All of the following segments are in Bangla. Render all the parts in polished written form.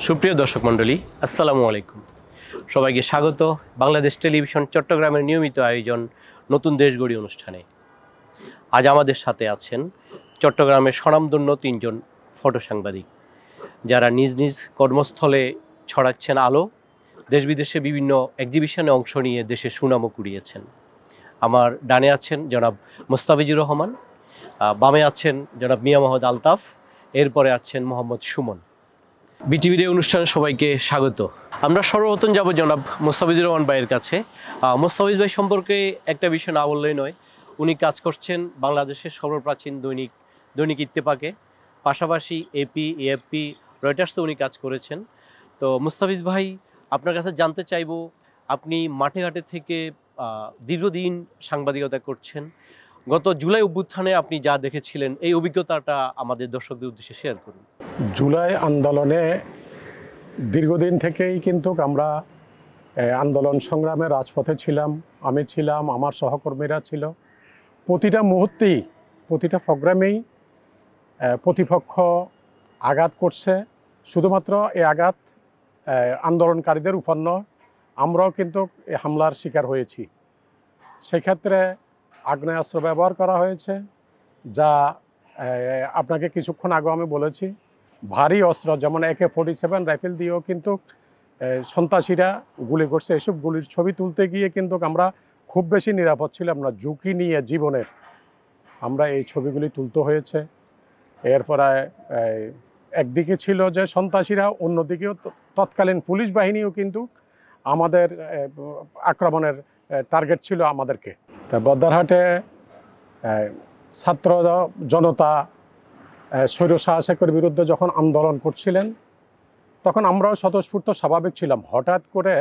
সুপ্রিয় দর্শক মণ্ডলী, আসসালামু আলাইকুম। সবাইকে স্বাগত বাংলাদেশ টেলিভিশন চট্টগ্রামের নিয়মিত আয়োজন নতুন দেশ গড়ি অনুষ্ঠানে। আজ আমাদের সাথে আছেন চট্টগ্রামের স্বনামধন্য তিনজন ফটো সাংবাদিক, যারা নিজ নিজ কর্মস্থলে ছড়াচ্ছেন আলো, দেশ বিদেশে বিভিন্ন এক্সিবিশনে অংশ নিয়ে দেশের সুনামও কুড়িয়েছেন। আমার ডানে আছেন জনাব মোস্তাফিজুর রহমান, বামে আছেন জনাব মিয়া মোহাম্মদ আলতাফ, এরপরে আছেন মোহাম্মদ সুমন। বিটিভির এই অনুষ্ঠানে সবাইকে স্বাগত। আমরা সর্বপ্রথম যাব জনাব মোস্তাফিজুর রহমান ভাইয়ের কাছে। মোস্তাফিজ ভাই সম্পর্কে একটা বিষয় না বললেই নয়, উনি কাজ করছেন বাংলাদেশের সর্বপ্রাচীন দৈনিক ইত্তেফাকে, পাশাপাশি এপি, এএফপি, রয়টার্সে উনি কাজ করেছেন। তো মোস্তাফিজ ভাই, আপনার কাছে জানতে চাইব, আপনি মাঠে ঘাটে থেকে দীর্ঘদিন সাংবাদিকতা করছেন। গত জুলাই অভ্যুত্থানে আপনি যা দেখেছিলেন, এই অভিজ্ঞতাটা আমাদের দর্শকদের উদ্দেশ্যে শেয়ার করুন। জুলাই আন্দোলনে দীর্ঘদিন থেকেই কিন্তু আমরা আন্দোলন সংগ্রামে রাজপথে ছিলাম। আমি ছিলাম, আমার সহকর্মীরা ছিল। প্রতিটা মুহূর্তেই, প্রতিটা প্রোগ্রামেই প্রতিপক্ষ আঘাত করছে। শুধুমাত্র এই আঘাত আন্দোলনকারীদের উপর নয়, আমরাও কিন্তু এই হামলার শিকার হয়েছি। সেক্ষেত্রে আগ্নেয়াস্ত্র ব্যবহার করা হয়েছে, যা আপনাকে কিছুক্ষণ আগে আমি বলেছি। ভারী অস্ত্র যেমন AK-47 রাইফেল দিয়েও কিন্তু সন্ত্রাসীরা গুলি করছে। এসব গুলির ছবি তুলতে গিয়ে কিন্তু আমরা খুব বেশি নিরাপদ ছিলাম না। ঝুঁকি নিয়ে জীবনের আমরা এই ছবিগুলি তুলতে হয়েছে। এরপরে একদিকে ছিল যে সন্ত্রাসীরা, অন্যদিকেও তৎকালীন পুলিশ বাহিনীও কিন্তু আমাদের আক্রমণের টার্গেট ছিল আমাদেরকে। তা বদ্দারহাটে ছাত্র জনতা স্বৈরশাহ শেখের বিরুদ্ধে যখন আন্দোলন করছিলেন, তখন আমরাও স্বতঃস্ফূর্ত স্বাভাবিক ছিলাম। হঠাৎ করে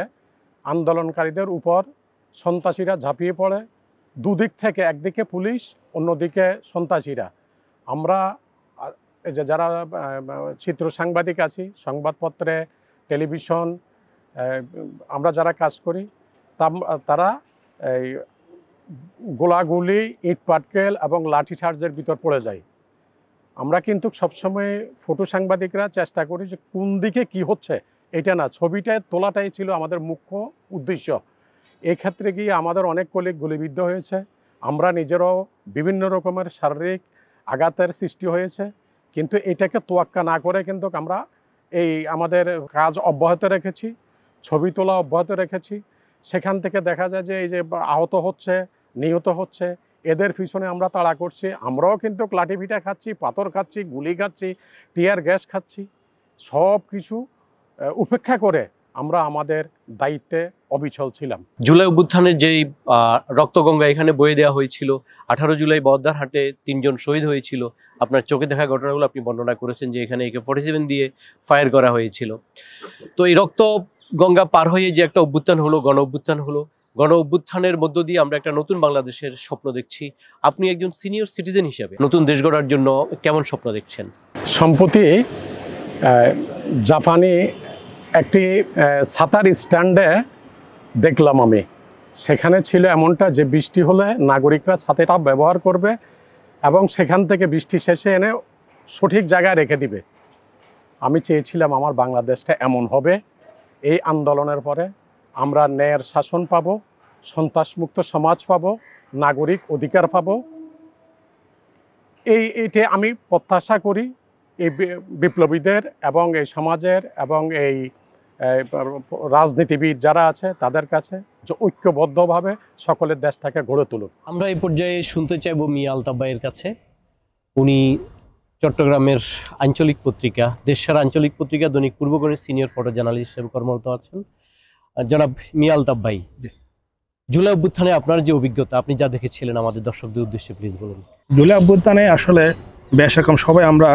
আন্দোলনকারীদের উপর সন্ত্রাসীরা ঝাঁপিয়ে পড়ে, দুদিক থেকে, একদিকে পুলিশ, অন্যদিকে সন্ত্রাসীরা। আমরা এই যে যারা চিত্র সাংবাদিক আছি, সংবাদপত্রে, টেলিভিশন, আমরা যারা কাজ করি, তারা এই গোলাগুলি, ইট পাটকেল এবং লাঠিচার্জের ভিতর পড়ে যায়। আমরা কিন্তু সবসময় ফটো সাংবাদিকরা চেষ্টা করি যে কোন দিকে কি হচ্ছে এটা না, ছবিটা তোলাটাই ছিল আমাদের মুখ্য উদ্দেশ্য। এই ক্ষেত্রে গিয়ে আমাদের অনেক কলিগ গুলিবিদ্ধ হয়েছে। আমরা নিজেরাও বিভিন্ন রকমের শারীরিক আঘাতের সৃষ্টি হয়েছে, কিন্তু এটাকে তোয়াক্কা না করে কিন্তু আমরা এই আমাদের কাজ অব্যাহত রেখেছি, ছবি তোলা অব্যাহত রেখেছি। সেখান থেকে দেখা যায় যে এই যে আহত হচ্ছে, নিহত হচ্ছে, এদের পিছনে আমরা তাড়া করছি। আমরাও কিন্তু লাঠি ভিটা খাচ্ছি, পাথর খাচ্ছি, গুলি খাচ্ছি, টিয়ার গ্যাস খাচ্ছি। সব কিছু উপেক্ষা করে আমরা আমাদের দায়িত্বে অবিচল ছিলাম। জুলাই অভ্যুত্থানের যেই রক্তগঙ্গা এখানে বয়ে দেওয়া হয়েছিল, 18 জুলাই বদ্দারহাটে 3 জন শহীদ হয়েছিল। আপনার চোখে দেখা ঘটনাগুলো আপনি বর্ণনা করেছেন যে এখানে AK-47 দিয়ে ফায়ার করা হয়েছিল। তো এই রক্ত গঙ্গা পার হয়ে যে একটা অভ্যুত্থান হলো, গণ অভ্যুত্থান হলো, গণ অভ্যুত্থানের মধ্য দিয়ে আমরা একটা নতুন বাংলাদেশের স্বপ্ন দেখছি। আপনি একজন সিনিয়র সিটিজেন হিসেবে নতুন দেশ গড়ার জন্য কেমন স্বপ্ন দেখছেন? সম্প্রতি জাপানি একটি ছাতার স্ট্যান্ডে দেখলাম আমি, সেখানে ছিল এমনটা যে বৃষ্টি হলে নাগরিকরা ছাতাটা ব্যবহার করবে এবং সেখান থেকে বৃষ্টি শেষে এনে সঠিক জায়গায় রেখে দিবে। আমি চেয়েছিলাম আমার বাংলাদেশটা এমন হবে। এই আন্দোলনের পরে আমরা ন্যায়ের শাসন পাবো, সন্ত্রাসমুক্ত সমাজ পাবো, নাগরিক অধিকার পাবো। এইটা আমি প্রত্যাশা করি এই বিপ্লবীদের এবং এই সমাজের এবং এই রাজনীতিবিদ যারা আছে তাদের কাছে, যে ঐক্যবদ্ধভাবে সকলের দেশটাকে গড়ে তুলুন। আমরা এই পর্যায়ে শুনতে চাইব মিয়া আলতাফ ভাইয়ের কাছে। উনি চট্টগ্রামের আঞ্চলিক পত্রিকা, দেশসারা আঞ্চলিক পত্রিকা দৈনিক পূর্বকণের সিনিয়র ফটো জার্নালিস্ট হিসেবে কর্মরত আছেন। জনাব মিয়া আলতাফ ভাই, জুলাই অভ্যুত্থানে আপনার যে অভিজ্ঞতা, আপনি যা দেখেছিলেন, আমাদের দর্শকদের উদ্দেশ্যে প্লিজ বলুন। জুলাই অভ্যুত্থানে আসলে বেশ রকম সবাই আমরা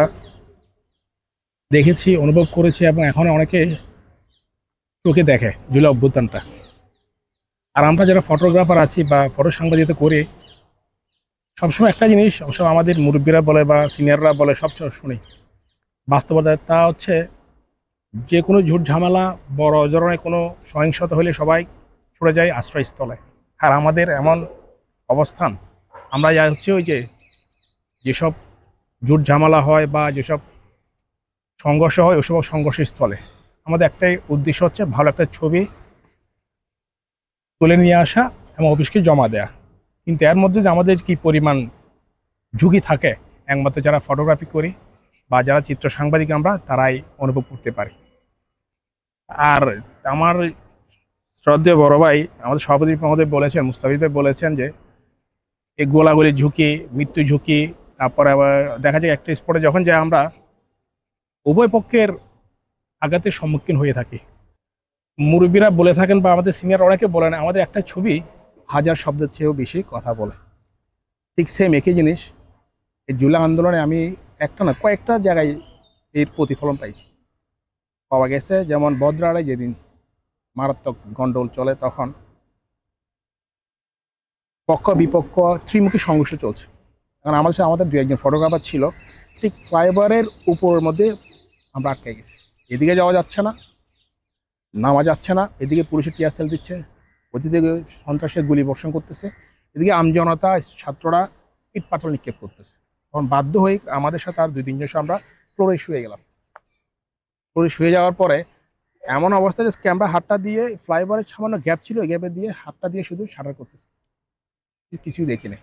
দেখেছি, অনুভব করেছি এবং এখন অনেকে চোখে দেখে জুলাই অভ্যুত্থানটা। আর আমরা যারা ফটোগ্রাফার আছি বা ফটো সাংবাদিকতা করি, সবসময় একটা জিনিস অবশ্য আমাদের মুরব্বীরা বলে বা সিনিয়ররা বলে, সবসময় শুনি বাস্তবতা, তা হচ্ছে যে কোনো ঝুট ঝামেলা, বড় ধরনের কোনো সহিংসতা হলে সবাই ছুটে যায় আশ্রয়স্থলে। আর আমাদের এমন অবস্থান, আমরা যা হচ্ছে ওই যেসব ঝুট ঝামেলা হয় বা যেসব সংঘর্ষ হয়, ওসব সংঘর্ষের স্থলে আমাদের একটাই উদ্দেশ্য হচ্ছে ভালো একটা ছবি তুলে নিয়ে আসা এবং অফিসকে জমা দেয়া। কিন্তু এর মধ্যে যে আমাদের কি পরিমাণ ঝুঁকি থাকে একমাত্র যারা ফটোগ্রাফি করি বা যারা চিত্র সাংবাদিক আমরা তারাই অনুভব করতে পারি। আর আমার শ্রদ্ধেয় বড় ভাই আমাদের সভাপতি মহোদয় বলেছেন, মুস্তাফিজ ভাই বলেছেন যে এই গোলাগুলির ঝুঁকি, মৃত্যু ঝুঁকি, তারপরে আবার দেখা যায় একটা স্পটে যখন যাই আমরা উভয় পক্ষের আঘাতের সম্মুখীন হয়ে থাকি। মুরব্বীরা বলে থাকেন বা আমাদের সিনিয়র অনেকে বলেন আমাদের একটা ছবি হাজার শব্দের চেয়েও বেশি কথা বলে। ঠিক সেম একই জিনিস এই জুলাই আন্দোলনে আমি একটা না কয়েকটা জায়গায় এর প্রতিফলন পাইছি, পাওয়া গেছে। যেমন বদ্রাড়ায় যেদিন মারাত্মক গন্ডগোল চলে তখন পক্ষ বিপক্ষ ত্রিমুখী সংঘর্ষ চলছে। কারণ আমাদের দু একজন ফটোগ্রাফার ছিল, ঠিক ফ্লাইওভারের উপরের মধ্যে আমরা আটকে গেছি। এদিকে যাওয়া যাচ্ছে না, নামা যাচ্ছে না, এদিকে পুলিশের টিয়ার সেল দিচ্ছে, ওদিকে সন্ত্রাসের গুলি বর্ষণ করতেছে, এদিকে আমজনতা ছাত্ররা ইট পাথর নিক্ষেপ করতেছে। তখন বাধ্য হয়ে আমাদের সাথে আর 2-3 জন আমরা ফ্লোরে শুয়ে গেলাম। ফ্লোরে শুয়ে যাওয়ার পরে এমন অবস্থা যে ক্যামেরা হাতটা দিয়ে ফ্লাইওভারের সামান্য গ্যাপ ছিল, ওই গ্যাপে দিয়ে হাতটা দিয়ে শুধু শাটার করতেছে, কিছুই দেখিনি।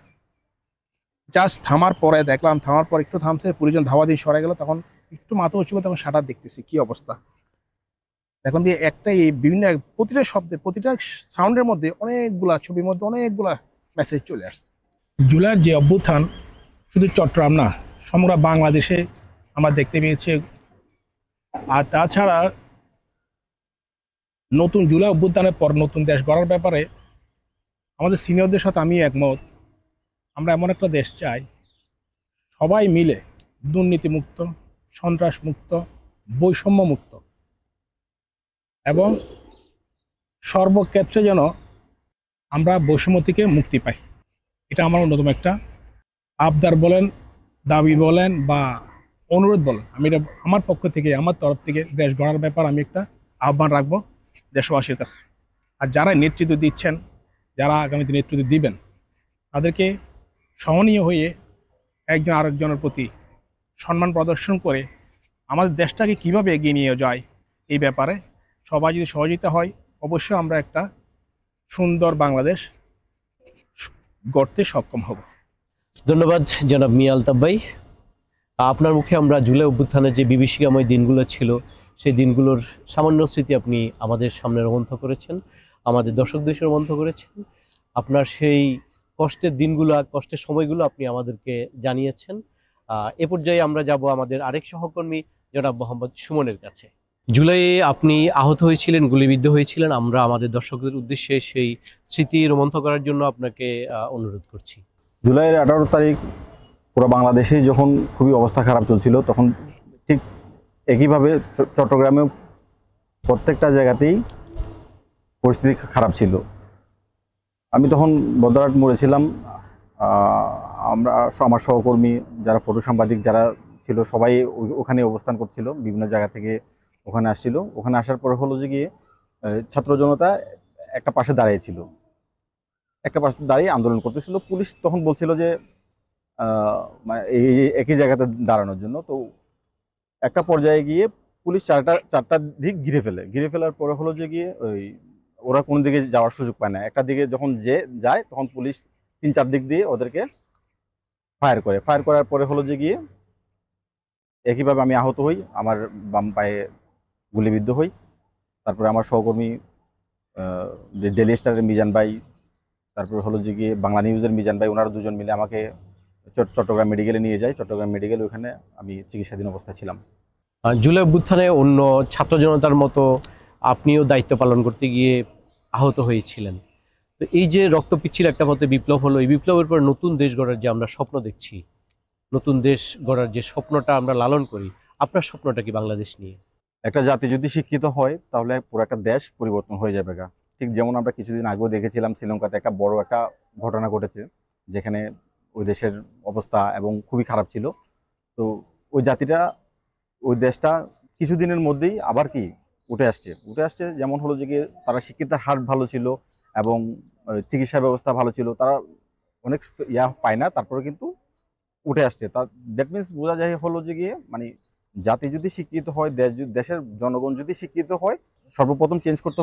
জাস্ট থামার পরে দেখলাম, থামার পর একটু থামছে, পুলিশজন ধাওয়া দিয়ে সরে গেল, তখন একটু মাথা উঁচু করে তখন শাটার দেখতেছি কি অবস্থা। এখন দিয়ে একটা এই বিভিন্ন প্রতিটা শব্দে প্রতিটা সাউন্ডের মধ্যে অনেকগুলা ছবির মধ্যে অনেকগুলা মেসেজ চলে আসছে। জুলাইয়ের যে অভ্যুত্থান শুধু চট্টগ্রাম না, সমগ্র বাংলাদেশে আমরা দেখতে পেয়েছি। আর তাছাড়া নতুন জুলাই অভ্যুত্থানের পর নতুন দেশ গড়ার ব্যাপারে আমাদের সিনিয়রদের সাথে আমি একমত। আমরা এমন একটা দেশ চাই সবাই মিলে দুর্নীতিমুক্ত, সন্ত্রাসমুক্ত, বৈষম্যমুক্ত এবং সর্বক্ষেত্রে যেন আমরা বৈষম্য থেকে মুক্তি পাই। এটা আমার অন্যতম একটা আবদার বলেন, দাবি বলেন বা অনুরোধ বলেন। আমি এটা আমার পক্ষ থেকে, আমার তরফ থেকে দেশ গড়ার ব্যাপার আমি একটা আহ্বান রাখবো দেশবাসীর কাছে। আর যারা নেতৃত্ব দিচ্ছেন, যারা আগামীতে নেতৃত্ব দিবেন, তাদেরকে সহনীয় হয়ে একজন আরেকজনের প্রতি সম্মান প্রদর্শন করে আমাদের দেশটাকে কিভাবে এগিয়ে নিয়ে যায় এই ব্যাপারে সবাই যদি সহযোগিতা হয়, অবশ্যই আমরা একটা সুন্দর বাংলাদেশ গড়তে সক্ষম হব। ধন্যবাদ জনাব মিয়া আলতাফ ভাই। আপনার মুখে আমরা জুলাই অভ্যুত্থানের যে বিভীষিকাময় দিনগুলো ছিল সেই দিনগুলোর সামান্য স্মৃতি আপনি আমাদের সামনে রোমন্থ করেছেন, আমাদের দর্শকদের রোমন্থ করেছেন। আপনার সেই কষ্টের দিনগুলো, কষ্টের সময়গুলো আপনি আমাদেরকে জানিয়েছেন। এ পর্যায়ে আমরা যাব আমাদের আরেক সহকর্মী জনাব মোহাম্মদ সুমনের কাছে। জুলাইয়ে আপনি আহত হয়েছিলেন, গুলিবিদ্ধ হয়েছিলেন। আমরা আমাদের দর্শকদের উদ্দেশ্যে সেই স্মৃতি রোমন্থ করার জন্য আপনাকে অনুরোধ করছি। জুলাইয়ের 18 তারিখ পুরো বাংলাদেশে যখন খুবই অবস্থা খারাপ চলছিল, তখন ঠিক একইভাবে চট্টগ্রামেও প্রত্যেকটা জায়গাতেই পরিস্থিতি খারাপ ছিল। আমি তখন বদরহাট মোড়ে ছিলাম। আমরা আমার সহকর্মী যারা ফটো সাংবাদিক যারা ছিল সবাই ওখানে অবস্থান করছিল, বিভিন্ন জায়গা থেকে ওখানে আসছিল। ওখানে আসার পরে হলো যে গিয়ে ছাত্র জনতা একটা পাশে দাঁড়িয়েছিল, একটা পাশে দাঁড়িয়ে আন্দোলন করতেছিল। পুলিশ তখন বলছিল যে মানে এই একই জায়গাতে দাঁড়ানোর জন্য। তো একটা পর্যায়ে গিয়ে পুলিশ চারটা দিক ঘিরে ফেলার পরে হলো যে গিয়ে ওরা কোনো দিকে যাওয়ার সুযোগ পায় না। একটা দিকে যখন যায় তখন পুলিশ 3-4 দিক দিয়ে ওদেরকে ফায়ার করার পরে হলো যে গিয়ে একইভাবে আমি আহত হই, আমার বাম পায়ে গুলিবিদ্ধ হই। তারপরে আমার সহকর্মী ডেলি স্টারের মিজান ভাই, তারপরে হলো যে গিয়ে বাংলা নিউজের মিজান ভাই, ওনারা দুজন মিলে আমাকে চট্টগ্রাম মেডিকেলে নিয়ে যায়। চট্টগ্রাম মেডিকেল, ওখানে আমি চিকিৎসাধীন অবস্থায় ছিলাম। জুলাই অভ্যুত্থানে অন্য ছাত্র জনতার মতো আপনিও দায়িত্ব পালন করতে গিয়ে আহত হয়েছিলেন। তো এই যে রক্ত পিচ্ছিল একটা পথে বিপ্লব হলো, এই বিপ্লবের পর নতুন দেশ গড়ার যে আমরা স্বপ্ন দেখছি, নতুন দেশ গড়ার যে স্বপ্নটা আমরা লালন করি, আপনার স্বপ্নটা কি বাংলাদেশ নিয়ে? একটা জাতি যদি শিক্ষিত হয় তাহলে পুরো একটা দেশ পরিবর্তন হয়ে যাবে। ঠিক যেমন আমরা কিছুদিন আগেও দেখেছিলাম শ্রীলঙ্কাতে একটা বড় একটা ঘটনা ঘটেছে, যেখানে ওই দেশের অবস্থা এবং খুবই খারাপ ছিল। তো ওই জাতিটা, ওই দেশটা কিছুদিনের মধ্যেই আবার কি উঠে আসছে। যেমন হলো যে গিয়ে তারা শিক্ষিতার হার ভালো ছিল এবং চিকিৎসা ব্যবস্থা ভালো ছিল, তারা অনেক পায় না, তারপরে কিন্তু উঠে আসছে। তা দ্যাট মিনস বোঝা যায় হলো যে গিয়ে মানে জাতি যদি শিক্ষিত হয়, দেশের জনগণ যদি শিক্ষিত হয়, সর্বপ্রথম চেঞ্জ করতে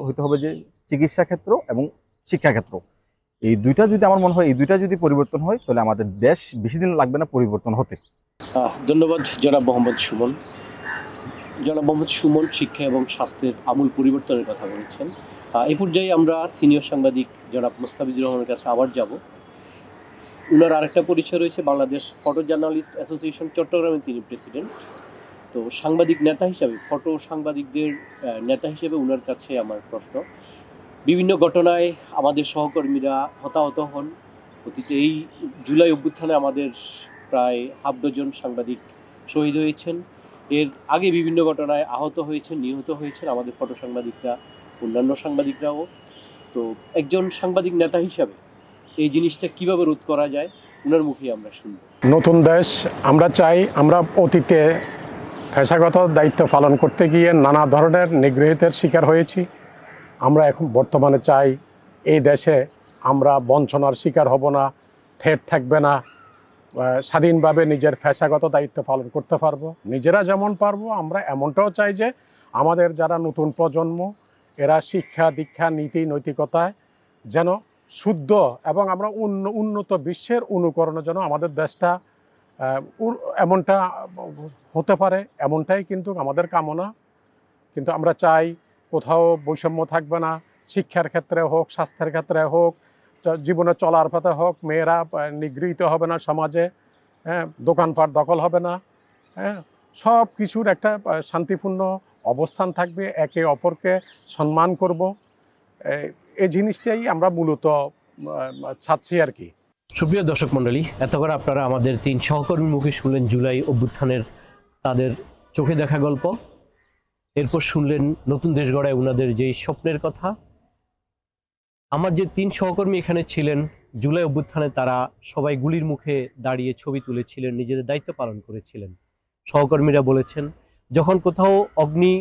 হইতে হবে যে চিকিৎসা ক্ষেত্র এবং শিক্ষা ক্ষেত্র। এই দুইটা যদি আমার মনে হয় এই দুইটা যদি পরিবর্তন হয় তাহলে আমাদের দেশ বেশি দিন লাগবে না পরিবর্তন হতে। ধন্যবাদ জনাব মোহাম্মদ সুমন। জনাব মোহাম্মদ সুমন শিক্ষা এবং স্বাস্থ্যের আমূল পরিবর্তনের কথা বলেছেন। এই পর্যায়ে আমরা সিনিয়র সাংবাদিক জনাব মোস্তাফিজুর রহমানের কাছে আবার যাব। উনার আরেকটা পরিচয় রয়েছে, বাংলাদেশ ফটো জার্নালিস্ট অ্যাসোসিয়েশন চট্টগ্রামের তিনি প্রেসিডেন্ট। তো সাংবাদিক নেতা হিসাবে, ফটো সাংবাদিকদের নেতা হিসেবে উনার কাছে আমার প্রশ্ন, বিভিন্ন ঘটনায় আমাদের সহকর্মীরা হতাহত হন। অতীতে এই জুলাই অভ্যুত্থানে আমাদের প্রায় হাফ ডজন সাংবাদিক শহীদ হয়েছেন। এর আগে বিভিন্ন ঘটনায় আহত হয়েছেন, নিহত হয়েছেন আমাদের ফটো সাংবাদিকরা, অন্যান্য সাংবাদিকরাও। তো একজন সাংবাদিক নেতা হিসাবে এই জিনিসটা কিভাবে রোধ করা যায় উনার মুখে আমরা শুনব। নতুন দেশ আমরা চাই। আমরা অতীতে পেশাগত দায়িত্ব পালন করতে গিয়ে নানা ধরনের নিগৃহীতের শিকার হয়েছি। আমরা এখন বর্তমানে চাই এই দেশে আমরা বঞ্চনার শিকার হব না, থ্রেট থাকবে না, স্বাধীনভাবে নিজের পেশাগত দায়িত্ব পালন করতে পারবো। নিজেরা যেমন পারবো আমরা এমনটাও চাই যে আমাদের যারা নতুন প্রজন্ম এরা শিক্ষা দীক্ষা নীতি নৈতিকতায় যেন শুদ্ধ এবং আমরা উন্নত বিশ্বের অনুকরণে যেন আমাদের দেশটা এমনটা হতে পারে, এমনটাই কিন্তু আমাদের কামনা। কিন্তু আমরা চাই কোথাও বৈষম্য থাকবে না, শিক্ষার ক্ষেত্রে হোক, স্বাস্থ্যের ক্ষেত্রে হোক, জীবনে চলার পথে হোক, মেয়েরা নিগৃহীত হবে না সমাজে, হ্যাঁ, দোকানপাট দখল হবে না, হ্যাঁ, সব কিছুর একটা শান্তিপূর্ণ অবস্থান থাকবে, একে অপরকে সম্মান করব। এই জিনিসটাই আমরা মূলত চাচ্ছি আর কি। সুপ্রিয় দর্শক মণ্ডলী, এতক্ষণ আপনারা আমাদের 3 সহকর্মীর মুখে শুনলেন জুলাই অভ্যুত্থানের তাদের চোখে দেখা গল্প। এরপর শুনলেন নতুন দেশ গড়ায় ওনাদের যে স্বপ্নের কথা। আমার যে 3 সহকর্মী এখানে ছিলেন জুলাই অভ্যুত্থানে, তারা সবাই গুলির মুখে দাঁড়িয়ে ছবি তুলেছিলেন, নিজেদের দায়িত্ব পালন করেছিলেন। সহকর্মীরা বলেছেন যখন কোথাও অগ্নি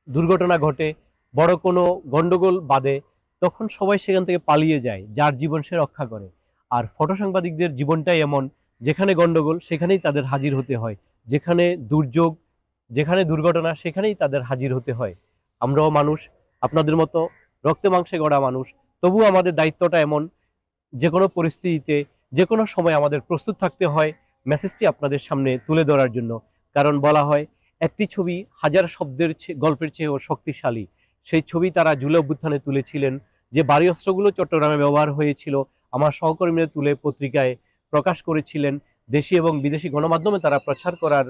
দুর্ঘটনা ঘটে, বড় কোনো গন্ডগোল বাধে, তখন সবাই সেখান থেকে পালিয়ে যায়, যার জীবন সে রক্ষা করে। আর ফটো সাংবাদিকদের জীবনটাই এমন, যেখানে গন্ডগোল সেখানেই তাদের হাজির হতে হয়, যেখানে দুর্যোগ, যেখানে দুর্ঘটনা সেখানেই তাদের হাজির হতে হয়। আমরাও মানুষ, আপনাদের মতো রক্তে মাংসে গড়া মানুষ, তবুও আমাদের দায়িত্বটা এমন, যে কোনো পরিস্থিতিতে যে কোনো সময় আমাদের প্রস্তুত থাকতে হয় মেসেজটি আপনাদের সামনে তুলে ধরার জন্য। কারণ বলা হয় একটি ছবি হাজার শব্দের গল্পের চেয়েও শক্তিশালী। সেই ছবি তারা জুলাই অভ্যুত্থানে তুলেছিলেন। যে ভারী অস্ত্রগুলো চট্টগ্রামে ব্যবহার হয়েছিল আমার সহকর্মীরা তুলে পত্রিকায় প্রকাশ করেছিলেন। দেশি এবং বিদেশি গণমাধ্যমে তারা প্রচার করার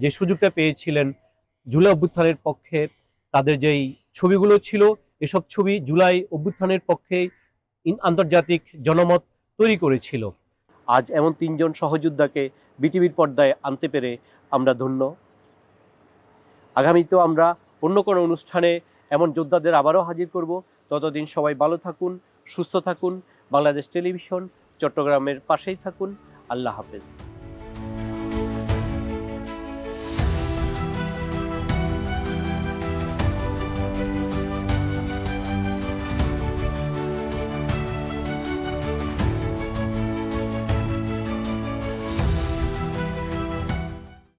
যে সুযোগটা পেয়েছিলেন, জুলাই অভ্যুত্থানের পক্ষে তাদের যেই ছবিগুলো ছিল, এসব ছবি জুলাই অভ্যুত্থানের পক্ষে আন্তর্জাতিক জনমত তৈরি করেছিল। আজ এমন 3 জন সহযোদ্ধাকে বিটিভির পর্দায় আনতে পেরে আমরা ধন্য। আগামীতেও আমরা অন্য কোনো অনুষ্ঠানে এমন যোদ্ধাদের আবারও হাজির করব। ততদিন সবাই ভালো থাকুন, সুস্থ থাকুন, বাংলাদেশ টেলিভিশন চট্টগ্রামের পাশেই থাকুন। আল্লাহ হাফেজ।